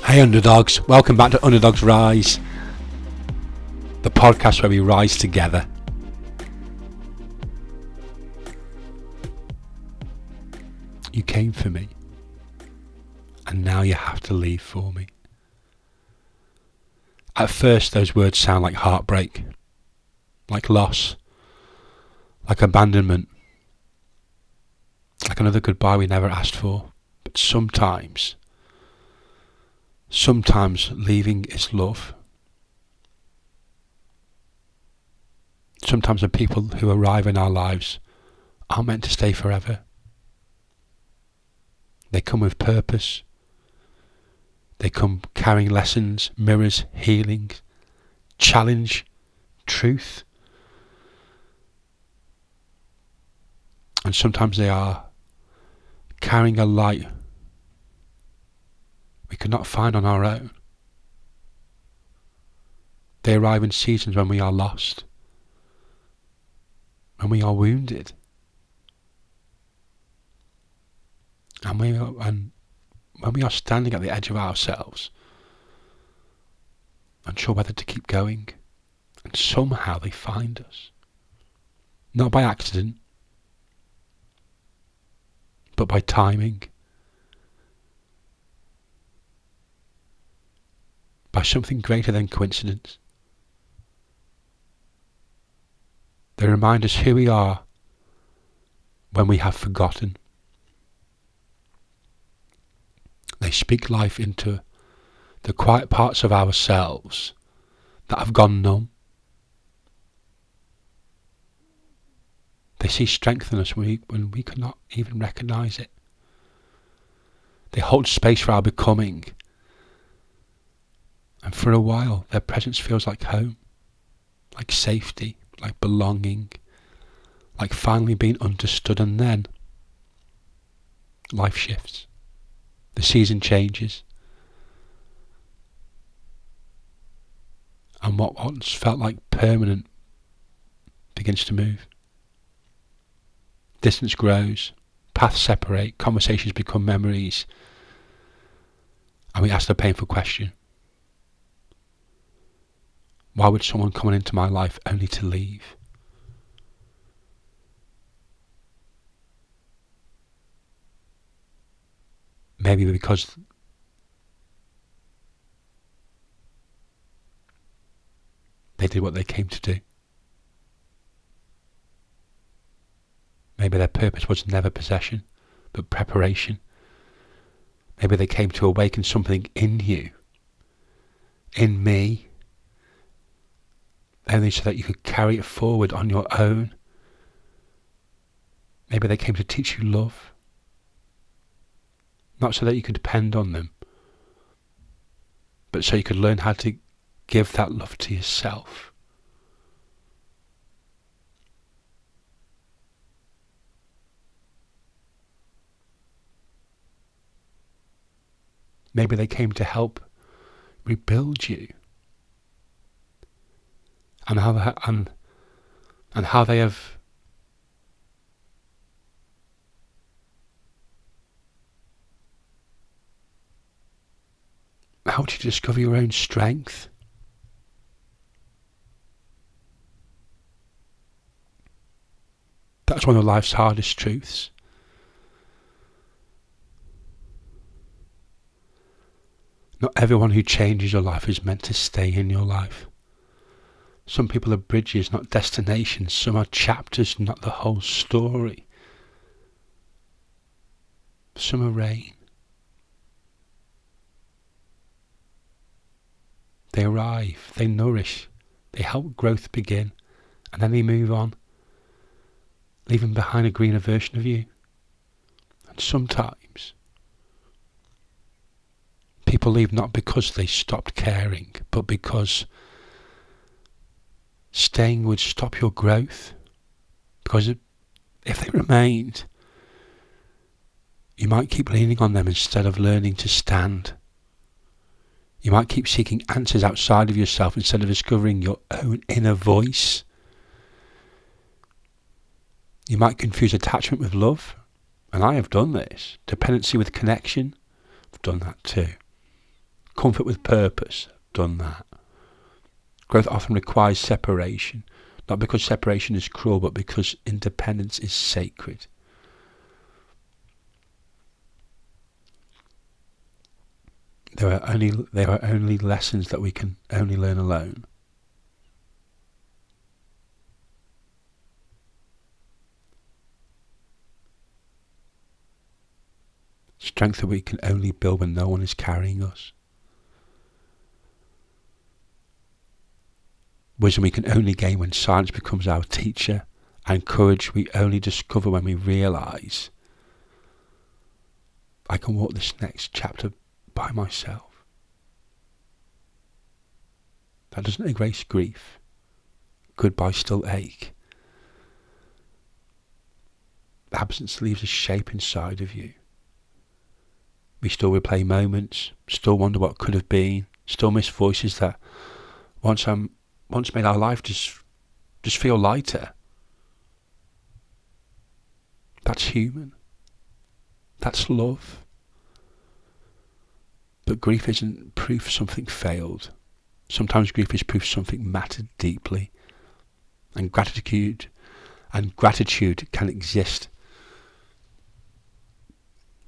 Hey underdogs, welcome back to Underdogs Rise, the podcast where we rise together. You came for me, and now you have to leave for me. At first those words sound like heartbreak, like loss, like abandonment, like another goodbye we never asked for. But sometimes leaving is love. Sometimes the people who arrive in our lives aren't meant to stay forever. They come with purpose. They come carrying lessons, mirrors, healing, challenge, truth. And sometimes they are carrying a light we could not find on our own. They arrive in seasons when we are lost, when we are wounded, and when we are standing at the edge of ourselves, unsure whether to keep going, and somehow they find us. Not by accident, but by timing. By something greater than coincidence. They remind us who we are when we have forgotten. They speak life into the quiet parts of ourselves that have gone numb. They see strength in us when we cannot even recognise it. They hold space for our becoming. And for a while, their presence feels like home, like safety, like belonging, like finally being understood. And then life shifts. The season changes. And what once felt like permanent begins to move. Distance grows, paths separate, conversations become memories, and we ask the painful question: why would someone come into my life only to leave? Maybe because they did what they came to do. Maybe their purpose was never possession, but preparation. Maybe they came to awaken something in you, in me, only so that you could carry it forward on your own. Maybe they came to teach you love, not so that you could depend on them, but so you could learn how to give that love to yourself. Maybe they came to help rebuild you, and how they have helped you discover your own strength. That's one of life's hardest truths. Not everyone who changes your life is meant to stay in your life. Some people are bridges, not destinations. Some are chapters, not the whole story. Some are rain. They arrive, they nourish, they help growth begin, and then they move on, leaving behind a greener version of you. And sometimes people leave not because they stopped caring, but because staying would stop your growth. Because if they remained, you might keep leaning on them instead of learning to stand. You might keep seeking answers outside of yourself instead of discovering your own inner voice. You might confuse attachment with love, and I have done this. Dependency with connection, I've done that too. Comfort with purpose, done that. Growth often requires separation, not because separation is cruel, but because independence is sacred. There are only lessons that we can only learn alone. Strength that we can only build when no one is carrying us. Wisdom we can only gain when silence becomes our teacher, and courage we only discover when we realise I can walk this next chapter by myself. That doesn't erase grief. Goodbyes still ache. Absence leaves a shape inside of you. We still replay moments, still wonder what could have been, still miss voices that once made our life just feel lighter. That's human. That's love. But grief isn't proof something failed. Sometimes grief is proof something mattered deeply. And gratitude can exist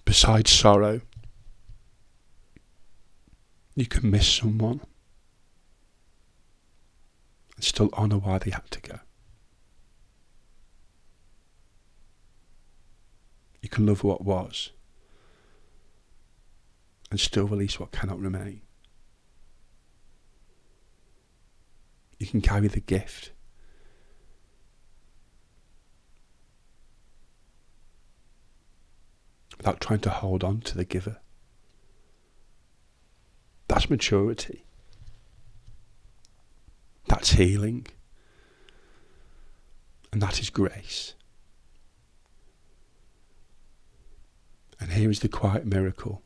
besides sorrow. You can miss someone and still honour why they had to go. You can love what was and still release what cannot remain. You can carry the gift without trying to hold on to the giver. That's maturity. That's healing. And that is grace. And here is the quiet miracle.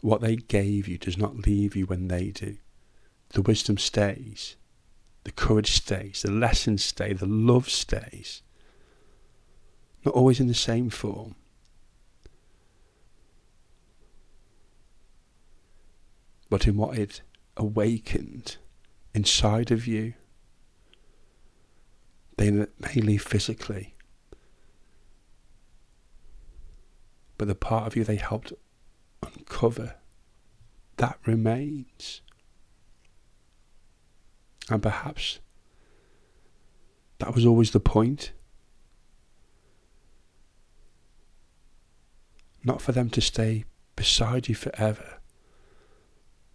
What they gave you does not leave you when they do. The wisdom stays. The courage stays. The lessons stay. The love stays. Not always in the same form. But in what it awakened inside of you. They may leave physically. But the part of you they helped uncover, that remains. And perhaps that was always the point. Not for them to stay beside you forever,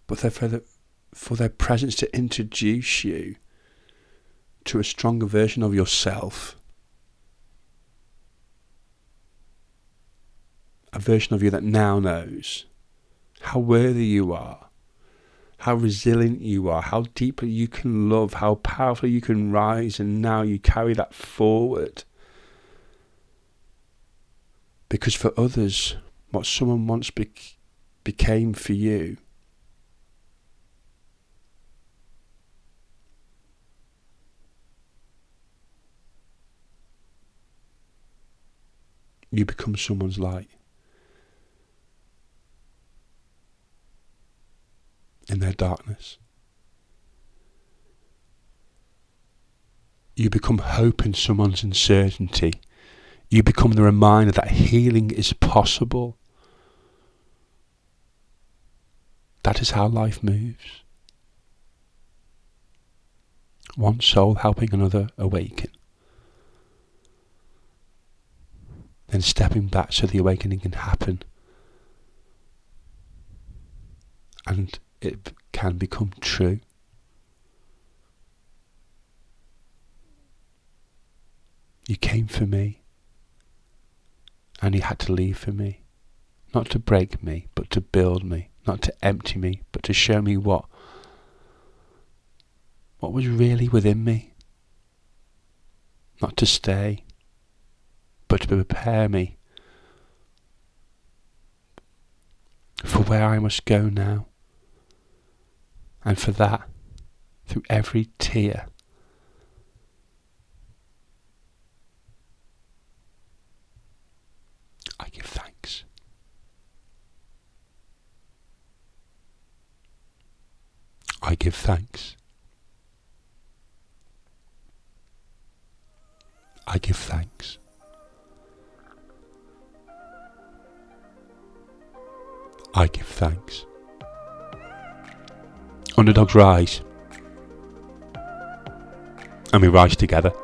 but for their presence to introduce you to a stronger version of yourself. A version of you that now knows how worthy you are, how resilient you are, how deeply you can love, how powerfully you can rise, and now you carry that forward. Because for others, what someone once became for you, you become someone's light. In their darkness. You become hope in someone's uncertainty. You become the reminder that healing is possible. That is how life moves. One soul helping another awaken. Then stepping back so the awakening can happen. And it can become true. You came for me, and you had to leave for me, not to break me, but to build me, not to empty me, but to show me what was really within me, not to stay, but to prepare me for where I must go now. And for that, through every tear, I give thanks. I give thanks. I give thanks. I give thanks. Underdogs rise, and we rise together.